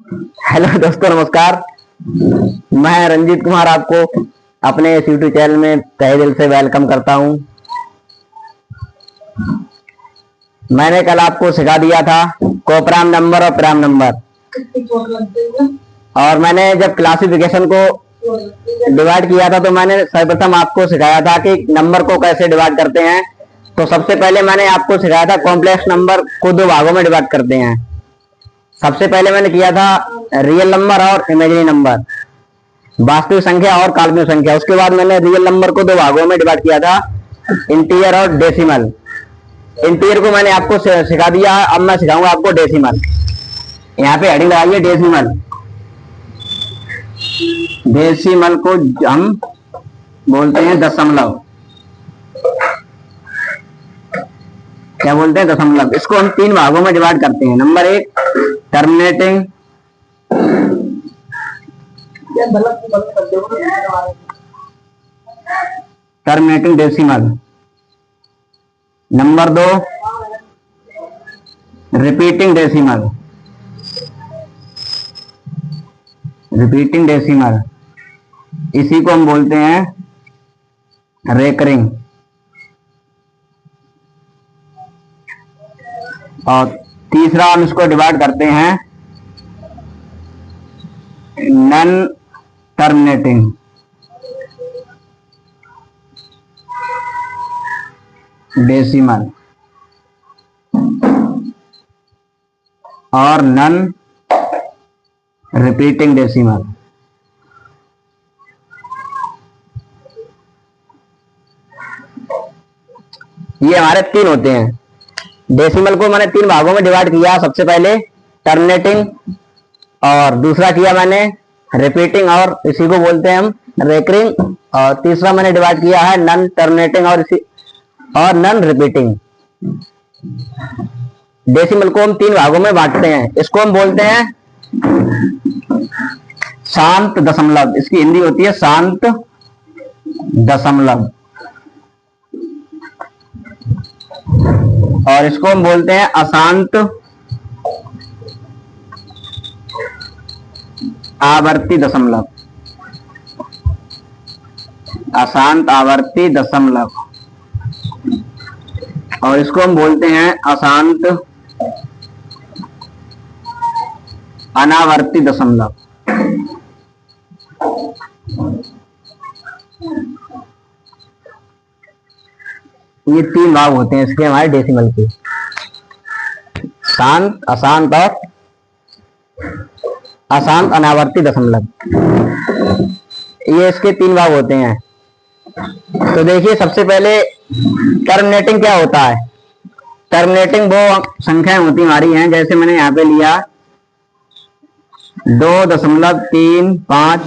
Hello दोस्तों, नमस्कार। मैं रंजीत कुमार आपको अपने इस यूट्यूब चैनल में तहे दिल से वेलकम करता हूं। मैंने कल आपको सिखा दिया था कोप्राइम नंबर और प्राइम नंबर, और मैंने जब क्लासिफिकेशन को डिवाइड किया था तो मैंने सर्वप्रथम आपको सिखाया था कि नंबर को कैसे डिवाइड करते हैं। तो सबसे पहले मैंने आपको सिखाया था कॉम्प्लेक्स नंबर को दो भागों में डिवाइड करते हैं। सबसे पहले मैंने किया था रियल नंबर और इमेजिनरी नंबर, वास्तविक संख्या और काल्पनिक संख्या। उसके बाद मैंने रियल नंबर को दो भागों में डिवाइड किया था, इंटीजर और डेसिमल। इंटीजर को मैंने आपको सिखा दिया है, अब मैं सिखाऊंगा आपको डेसिमल। यहाँ पे हेडिंग लगाइए डेसिमल। डेसिमल को हम बोलते हैं दशमलव। क्या बोलते हैं? दशमलव। इसको हम तीन भागों में डिवाइड करते हैं। नंबर एक, टर्मिनेटिंग टर्मिनेटिंग डेसिमल। नंबर दो, रिपीटिंग डेसिमल। रिपीटिंग डेसिमल, इसी को हम बोलते हैं रेकरिंग। और तीसरा हम इसको डिवाइड करते हैं नॉन टर्मिनेटिंग। डेसिमल और नॉन रिपीटिंग डेसिमल। ये हमारे तीन होते हैं। डेसिमल को मैंने तीन भागों में डिवाइड किया। सबसे पहले टर्मिनेटिंग, और दूसरा किया मैंने रिपीटिंग, और इसी को बोलते हैं हम रेकरिंग। और तीसरा मैंने डिवाइड किया है नॉन टर्मिनेटिंग और नॉन रिपीटिंग। डेसिमल को हम तीन भागों में बांटते हैं। इसको हम बोलते हैं शांत दशमलव। इसकी हिंदी होती है शांत दशमलव। और इसको हम बोलते हैं अशांत आवर्ती दशमलव। अशांत आवर्ती दशमलव। और इसको हम बोलते हैं अशांत अनावर्ती दशमलव। ये तीन भाग होते हैं इसके हमारे डेसिमल के, शांत, अशांत और अशांत अनावर्ती दशमलव। ये इसके तीन भाग होते हैं। तो देखिए, सबसे पहले टर्मिनेटिंग क्या होता है। टर्मिनेटिंग वो संख्याएं होती हमारी हैं, जैसे मैंने यहाँ पे लिया 2.35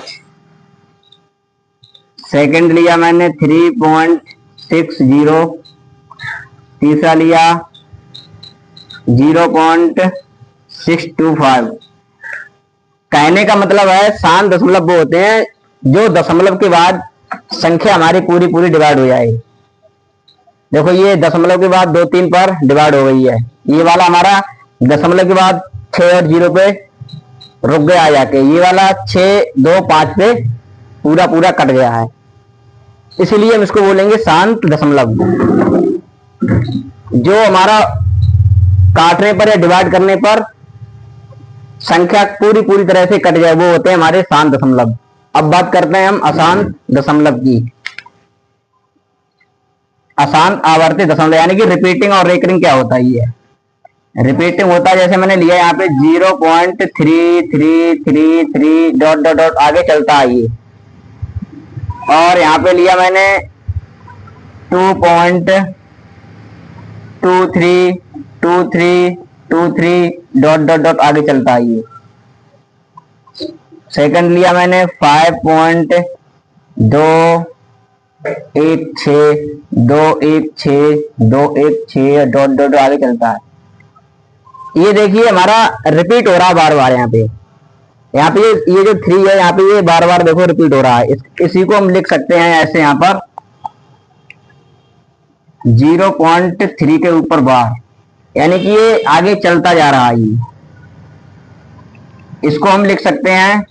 सेकंड लिया मैंने 3.60, तीसरा लिया 0.625। कहने का मतलब है शांत दशमलव वो होते हैं जो दशमलव के बाद संख्या हमारी पूरी पूरी डिवाइड हो जाए। देखो, ये दशमलव के बाद 2 3 पर डिवाइड हो गई है। ये वाला हमारा दशमलव के बाद 6 और 0 पे रुक गया जाके। ये वाला 6 2 5 पे पूरा पूरा कट गया है, इसीलिए हम इसको बोलेंगे शांत दशमलव। जो हमारा काटने पर या डिवाइड करने पर संख्या पूरी पूरी तरह से कट जाए वो होते हैं हमारे शांत दशमलव। अब बात करते हैं हम अशांत दशमलव की। अशांत आवर्ती दशमलव यानी कि रिपीटिंग और रेकरिंग क्या होता है। ये रिपीटिंग होता है, जैसे मैंने लिया यहाँ पे 0.333 डॉट डॉट डॉट आगे चलता है ये। और यहाँ पे लिया मैंने 2.232323 डॉट डॉट डॉट आगे चलता है ये। सेकंड लिया मैंने 5.216 डॉट डॉट आगे चलता है। ये देखिए हमारा रिपीट हो रहा है बार बार। यहाँ पे ये जो 3 है, यहाँ पे ये बार बार देखो रिपीट हो रहा है। इसी को हम लिख सकते हैं ऐसे, यहाँ पर 0.3 के ऊपर बार, यानी कि ये आगे चलता जा रहा है। इसको हम लिख सकते हैं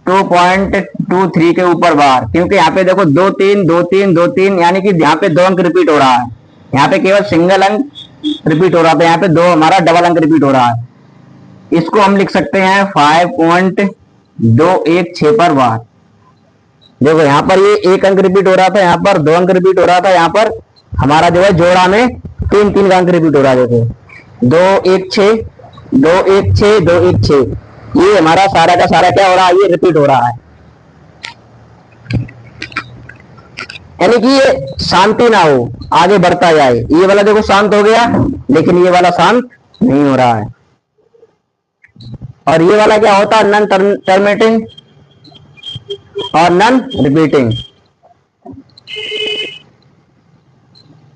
2.23 के ऊपर बार, क्योंकि यहाँ पे देखो 2 3 2 3 2 3, यानी कि यहाँ पे 2 अंक रिपीट हो रहा है। यहाँ पे केवल सिंगल अंक रिपीट हो रहा था, यहाँ पे दो हमारा डबल अंक रिपीट हो रहा है। इसको हम लिख सकते हैं 5.216 पर बार। देखो यहाँ पर ये एक अंक रिपीट हो रहा था, यहाँ पर दो अंक रिपीट हो रहा था, यहाँ पर हमारा जो है जोड़ा में तीन तीन का अंक रिपीट हो रहा है। देखो 2 1 6 2 1 6 2 1 6, ये हमारा सारा का सारा क्या हो रहा है, ये रिपीट हो रहा है। यानी कि ये शांति ना हो, आगे बढ़ता जाए। ये वाला देखो शांत हो गया, लेकिन ये वाला शांत नहीं हो रहा है। और ये वाला क्या होता है, नन टर्मिनेटिंग और नन रिपीटिंग।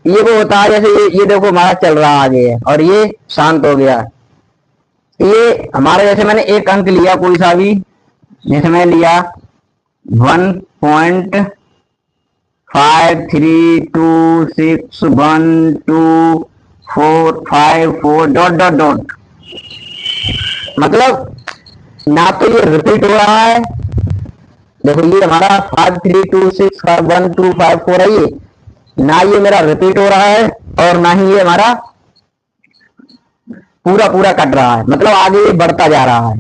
ये वो होता है जैसे ये देखो हमारा चल रहा आगे है और ये शांत हो गया। ये हमारा जैसे मैंने एक अंक लिया कोई सा भी, जैसे मैंने लिया 1.532612454 डॉट डॉट डॉट, मतलब ना तो ये रिपीट हो रहा है। देखो ये हमारा 5326124 है, ये ना ये मेरा रिपीट हो रहा है और ना ही ये हमारा पूरा पूरा कट रहा है, मतलब आगे ये बढ़ता जा रहा है।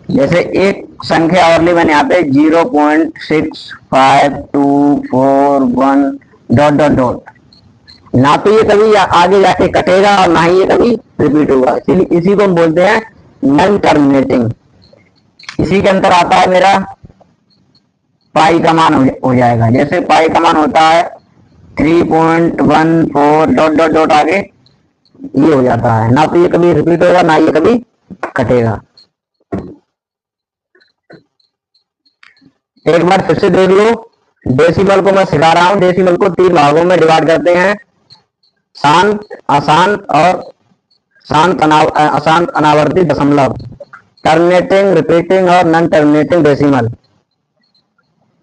जैसे एक संख्या और ली मैंने यहाँ पे 0.6524 डॉट डॉट डॉट, ना तो ये कभी आगे जाके कटेगा और ना ही ये कभी रिपीट होगा, इसीलिए इसी को हम बोलते हैं नॉन टर्मिनेटिंग। इसी के अंदर आता है मेरा पाई का मान हो जाएगा। जैसे पाई का मान होता है 3.14 डॉट डॉट डॉट, आगे ये हो जाता है, ना तो ये कभी रिपीट होगा ना ये कभी कटेगा। एक बार फिर से देख लो, डेसिमल को मैं सिखा रहा हूं। डेसिमल को तीन भागों में डिवाइड करते हैं, शांत, अशांत और शांत अशांत अनावर्ती दशमलव, टर्मिनेटिंग, रिपीटिंग और नॉन टर्मिनेटिंग डेसिमल।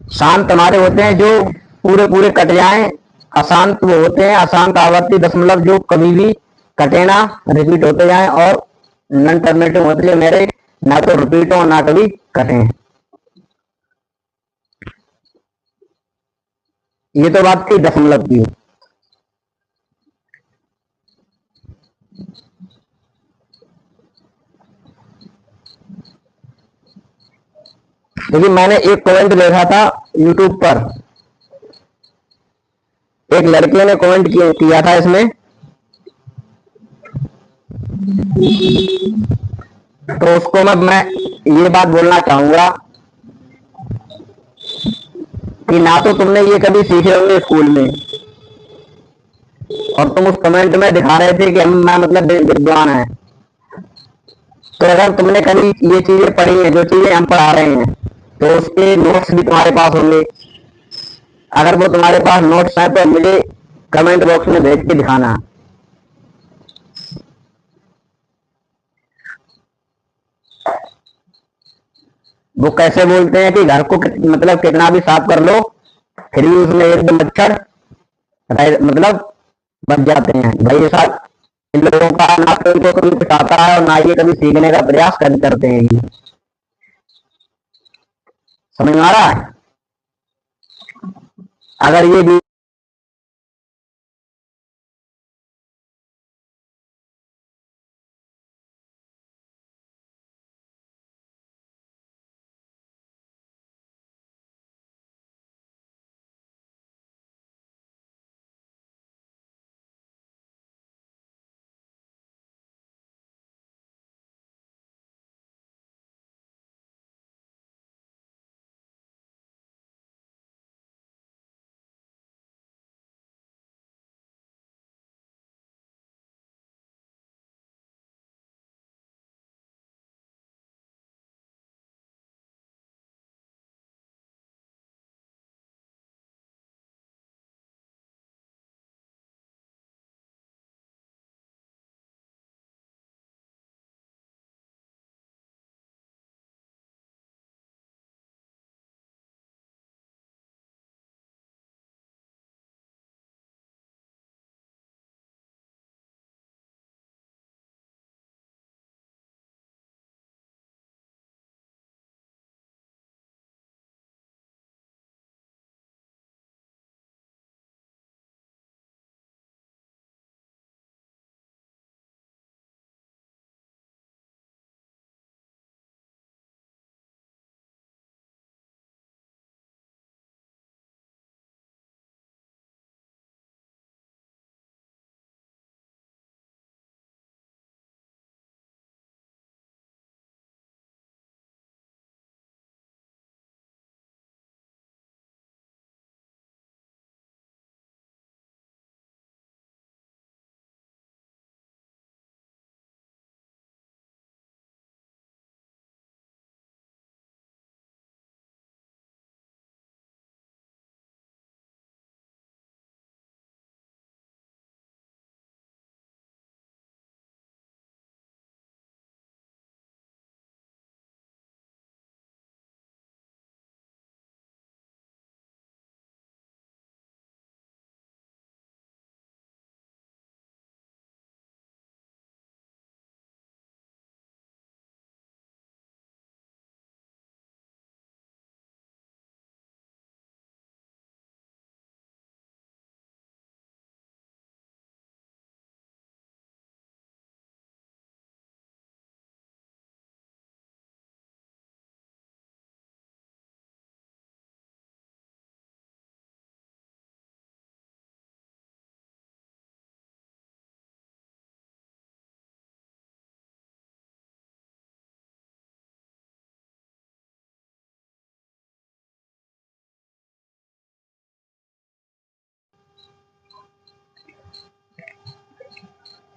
शांत हमारे होते हैं जो पूरे पूरे कट जाएं, अशांत वो होते हैं अशांत आवर्ती दशमलव जो कभी भी कटे ना, रिपीट होते जाएं, और नॉन टर्मिनेटिंग होते हैं मेरे ना तो रिपीट हो ना कभी कटे। ये तो बात थी दशमलव की। क्योंकि मैंने एक कमेंट देखा था यूट्यूब पर, एक लड़के ने कमेंट किया था इसमें, तो उसको मैं ये बात बोलना चाहूंगा कि ना तो तुमने ये कभी सीखे होंगे स्कूल में, और तुम उस कमेंट में दिखा रहे थे कि हम मैं मतलब विद्वान है। तो अगर तुमने कभी ये चीजें पढ़ी हैं, जो चीजें हम पढ़ा रहे हैं, तो उसके नोट्स भी तुम्हारे पास होंगे। अगर वो तुम्हारे पास नोट्स हैं तो मुझे कमेंट बॉक्स में भेज के दिखाना। वो कैसे बोलते हैं कि घर को मतलब कितना भी साफ कर लो, फिर भी उसमें एकदम मच्छर मतलब बच जाते हैं। भाई ये साथ इन लोगों का ना तो इनको कभी कुछ आता है और ना ये कभी सीखने का प्रयास करते हैं। समझ में आ रहा है? अगर ये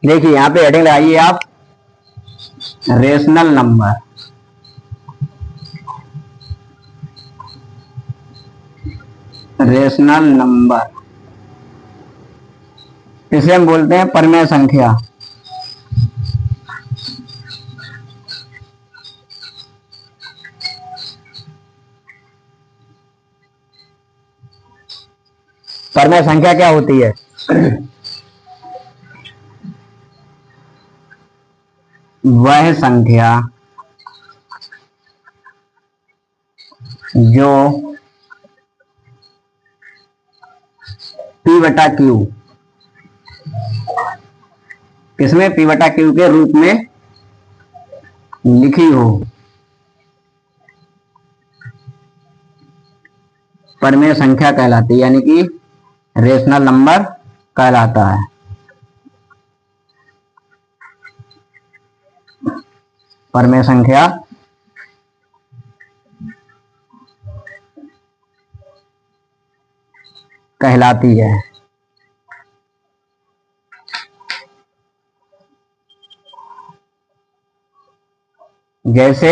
देखिए यहाँ पे हेडिंग लगाइए आप, रेशनल नंबर। रेशनल नंबर इसे हम बोलते हैं परमेय संख्या। परमेय संख्या क्या होती है? वह संख्या जो P बटा Q, किसमें P बटा Q के रूप में लिखी हो, परमेय संख्या कहलाती है, यानी कि रेशनल नंबर कहलाता है। परमेय संख्या कहलाती है। जैसे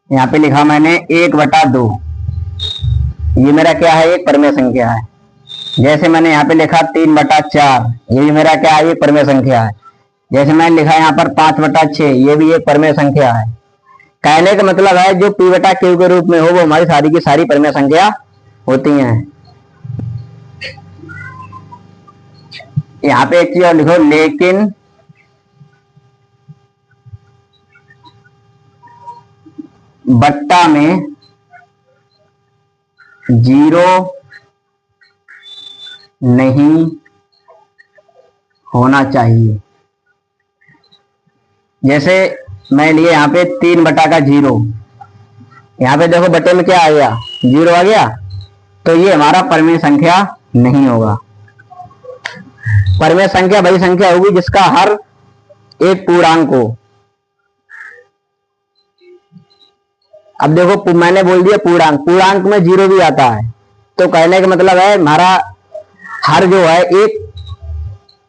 यहाँ पे लिखा मैंने 1/2, ये मेरा क्या है? एक परमेय संख्या है। जैसे मैंने यहाँ पे लिखा 3/4, ये भी मेरा क्या है? एक परमेय संख्या है। जैसे मैंने लिखा यहाँ पर 5/6, ये भी एक परमेय संख्या है। कहने का मतलब है जो P बटा Q के रूप में हो वो हमारी सारी की सारी परमेय संख्या होती हैं। यहाँ पे एक चीज और लिखो, लेकिन बट्टा में 0 नहीं होना चाहिए। जैसे मैं लिए यहाँ पे 3/0, यहाँ पे देखो बट्टे में क्या आ गया? 0 आ गया, तो ये हमारा परमेय संख्या नहीं होगा। परमेय संख्या वही संख्या होगी जिसका हर एक पूर्णांक हो। अब देखो मैंने बोल दिया पूर्णांक, पूर्णांक में 0 भी आता है, तो कहने का मतलब है हमारा हर जो है एक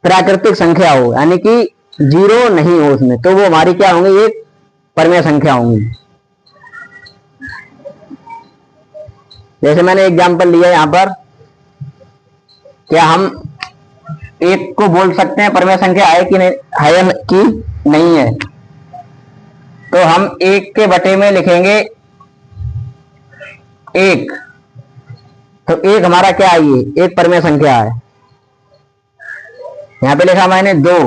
प्राकृतिक संख्या हो, यानी कि 0 नहीं हो उसमें, तो वो हमारी क्या होंगी? एक परमेय संख्या होंगी। जैसे मैंने एग्जांपल लिया यहाँ पर, क्या हम एक को बोल सकते हैं परमेय संख्या है कि नहीं है? कि नहीं है? तो हम एक के बटे में लिखेंगे 1, तो एक हमारा क्या है? ये एक परमेय संख्या है। यहाँ पे लिखा मैंने 2,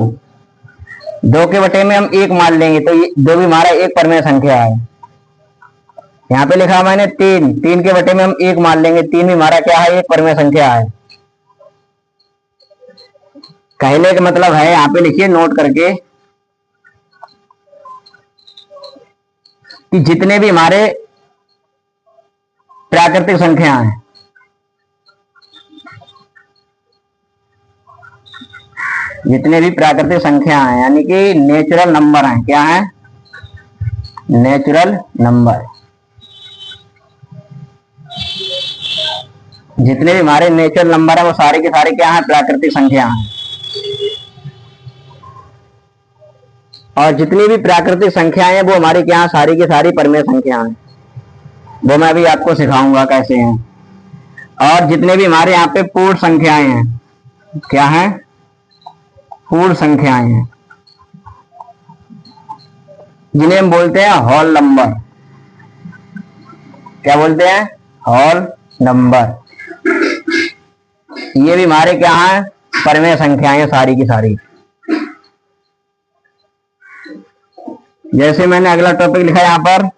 2 के बटे में हम 1 मान लेंगे, तो ये 2 भी हमारा एक परमेय संख्या है। यहाँ पे लिखा मैंने 3, 3 के बटे में हम 1 मान लेंगे, 3 भी हमारा क्या है? एक परमेय संख्या है। कहने का मतलब है, यहाँ पे लिखिए नोट करके, कि जितने भी हमारे प्राकृतिक संख्या हैं, जितने भी प्राकृतिक संख्या हैं यानी कि नेचुरल नंबर हैं, क्या है? Natural number. जितने भी हमारे नेचुरल नंबर हैं वो सारे के सारे क्या हैं? प्राकृतिक संख्या हैं। और जितनी भी प्राकृतिक संख्याएं हैं वो हमारी क्या? सारी की सारी परमेय संख्या हैं। वो मैं अभी आपको सिखाऊंगा कैसे हैं। और जितने भी हमारे यहाँ पे पूर्ण संख्याएं हैं, क्या है? पूर्ण संख्याएं हैं, जिन्हें हम बोलते हैं होल नंबर। क्या बोलते हैं? Whole number. ये भी हमारे क्या है? परमेय संख्याएं सारी की सारी। जैसे मैंने अगला टॉपिक लिखा यहां पर,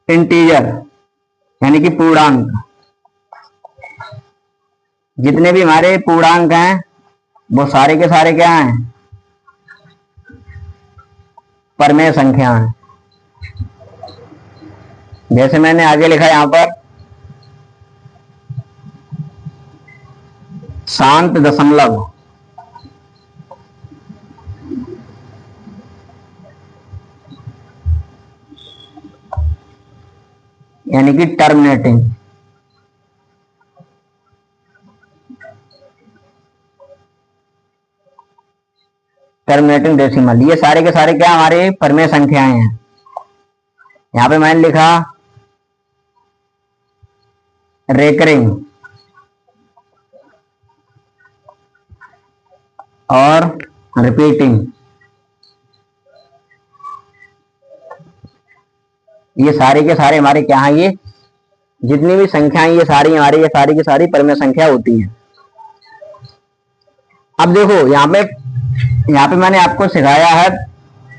इंटीजर यानी कि पूर्णांक। जितने भी हमारे पूर्णांक हैं वो सारे के सारे क्या हैं? परमेय संख्या हैं। जैसे मैंने आगे लिखा यहां पर, शांत दशमलव यानी कि टर्मिनेटिंग। टर्मिनेटिंग डेसिमल, ये सारे के सारे क्या हमारे परमेय संख्याएं हैं। यहां पे मैंने लिखा रेकरिंग और रिपीटिंग, ये सारे के सारे हमारे क्या हैं, ये जितनी भी संख्याएं ये सारी हमारी, ये सारी की सारी परमेय संख्या होती हैं। अब देखो यहाँ पे मैंने आपको सिखाया है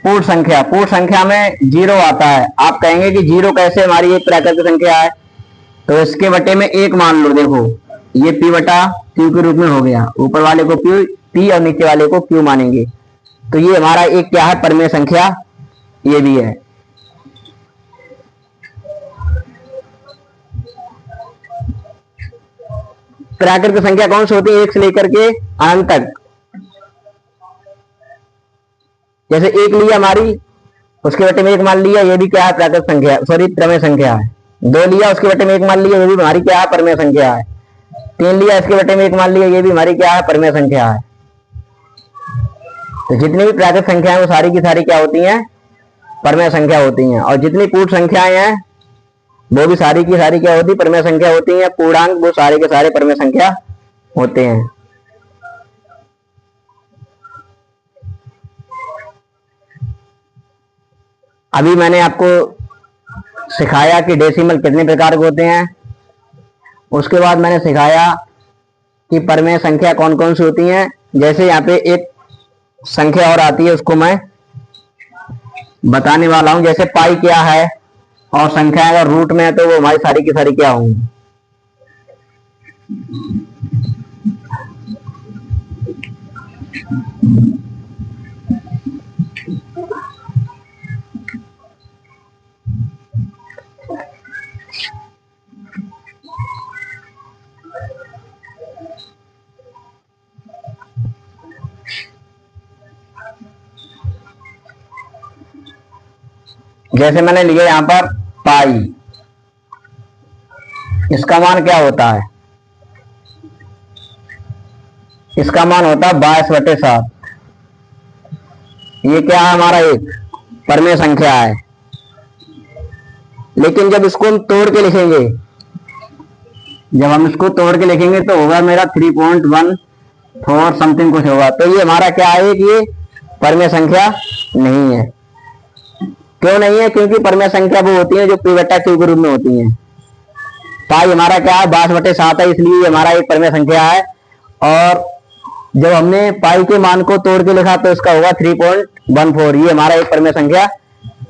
पूर्ण संख्या। पूर्ण संख्या में जीरो आता है। आप कहेंगे कि जीरो कैसे हमारी एक प्राकृतिक संख्या है, तो इसके बटे में एक मान लो। देखो ये पी बटा क्यू के रूप में हो गया, ऊपर वाले को पी और नीचे वाले को क्यू मानेंगे, तो ये हमारा एक क्या है, परमेय संख्या ये भी है। प्राकृतिक संख्या कौन सी होती है, एक से लेकर के अनंत तक। जैसे एक लिया हमारी, उसके बटे में एक मान लिया, ये भी क्या है, प्राकृतिक संख्या, सॉरी परमेय संख्या है। दो लिया, उसके बटे में एक मान लिया, ये भी हमारी क्या है, परमेय संख्या है। तीन लिया, इसके बटे में एक मान लिया, ये भी हमारी क्या है, परमेय संख्या है। तो जितनी भी प्राकृतिक संख्या है वो सारी की सारी क्या होती हैं, परमेय संख्या होती हैं। और जितनी पूर्ण संख्याएं हैं वो भी सारी की सारी क्या होती, परमेय संख्या होती हैं। पूर्णांक वो सारे के सारे परमेय संख्या होते हैं। अभी मैंने आपको सिखाया कि डेसिमल कितने प्रकार के होते हैं। उसके बाद मैंने सिखाया कि परमेय संख्या कौन कौन सी होती हैं। जैसे यहाँ पे एक संख्या और आती है, उसको मैं बताने वाला हूं। जैसे पाई क्या है, और संख्या अगर रूट में है तो वो हमारी सारी की सारी क्या होंगी। जैसे मैंने लिया यहां पर पाई, इसका मान क्या होता है, इसका मान होता है 22/7। ये क्या है, हमारा एक परमेय संख्या है। लेकिन जब इसको हम तोड़ के लिखेंगे, जब हम इसको तोड़ के लिखेंगे तो होगा मेरा 3.14 समथिंग कुछ होगा। तो ये हमारा क्या है कि ये परमेय संख्या नहीं है। क्यों नहीं है, क्योंकि परमेय संख्या वो होती है जो पी बटा क्यू के रूप में होती है। पाई हमारा क्या है, 22/7 है, इसलिए ये हमारा एक परमेय संख्या है। और जब हमने पाई के मान को तोड़ के लिखा तो इसका होगा 3.14। ये हमारा एक परमेय संख्या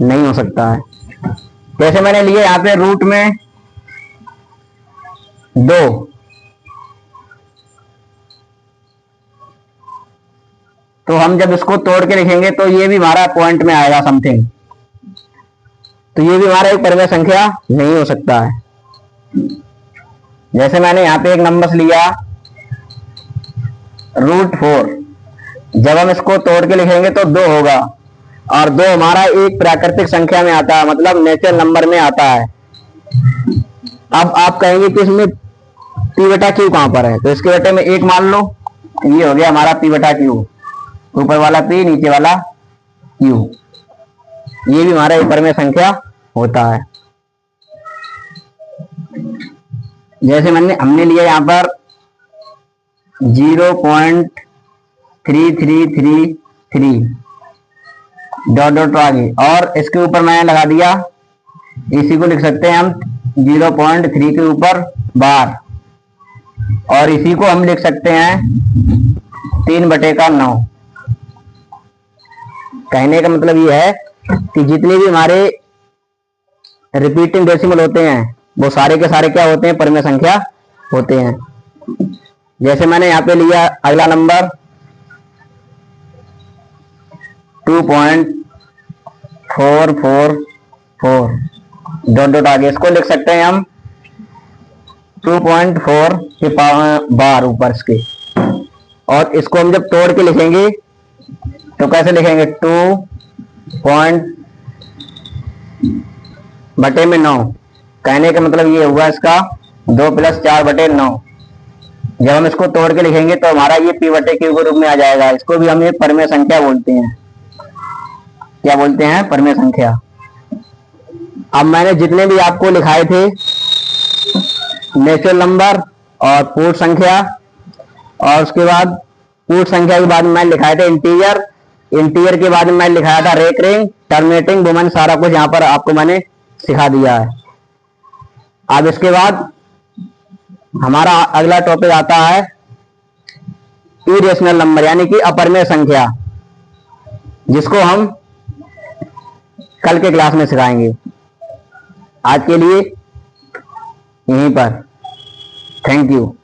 नहीं हो सकता है। जैसे मैंने लिया यहाँ पे रूट में 2, तो हम जब इसको तोड़ के लिखेंगे तो ये भी हमारा पॉइंट में आएगा समथिंग, तो ये भी हमारा एक परमेय संख्या नहीं हो सकता है। जैसे मैंने यहाँ पे एक नंबर लिया √4, जब हम इसको तोड़ के लिखेंगे तो 2 होगा, और 2 हमारा एक प्राकृतिक संख्या में आता है, मतलब नेचुरल नंबर में आता है। अब आप कहेंगे कि इसमें पी बटा क्यू कहां पर है, तो इसके बटे में एक मान लो, ये हो गया हमारा पी बटा क्यू, ऊपर वाला पी नीचे वाला क्यू। ये भी हमारा एक परमेय संख्या होता है। जैसे हमने लिया यहाँ पर 0.3333 डॉट डॉट आगे, और इसके ऊपर मैंने लगा दिया, इसी को लिख सकते हैं हम 0.3 के ऊपर बार, और इसी को हम लिख सकते हैं 3/9। कहने का मतलब ये है कि जितने भी हमारे रिपीटिंग डेसिमल होते हैं वो सारे के सारे क्या होते हैं, परमेय संख्या होते हैं। जैसे मैंने यहाँ पे लिया अगला नंबर 2.444 डॉट डॉट आगे, इसको लिख सकते हैं हम 2.4 के बार ऊपर इसके। और इसको हम जब तोड़ के लिखेंगे तो कैसे लिखेंगे, 2.9। कहने का मतलब ये हुआ इसका 2 + 4/9। जब हम इसको तोड़ के लिखेंगे तो हमारा ये p बटे q के रूप में आ जाएगा। इसको भी हम एक परमेय संख्या बोलते हैं। क्या बोलते हैं? परमेय संख्या। अब मैंने जितने भी आपको लिखाए थे, नेचुरल नंबर और पूर्ण संख्या, और उसके बाद पूर्ण संख्या के बाद में मैंने लिखाए थे इंटीजर, इंटीजर के बाद में मैंने लिखाया था रेकरिंग, टर्मिनेटिंग, वुमन, सारा कुछ यहाँ पर आपको मैंने सिखा दिया है। अब इसके बाद हमारा अगला टॉपिक आता है इरेशनल नंबर, यानी कि अपरिमेय संख्या, जिसको हम कल के क्लास में सिखाएंगे। आज के लिए यहीं पर, थैंक यू।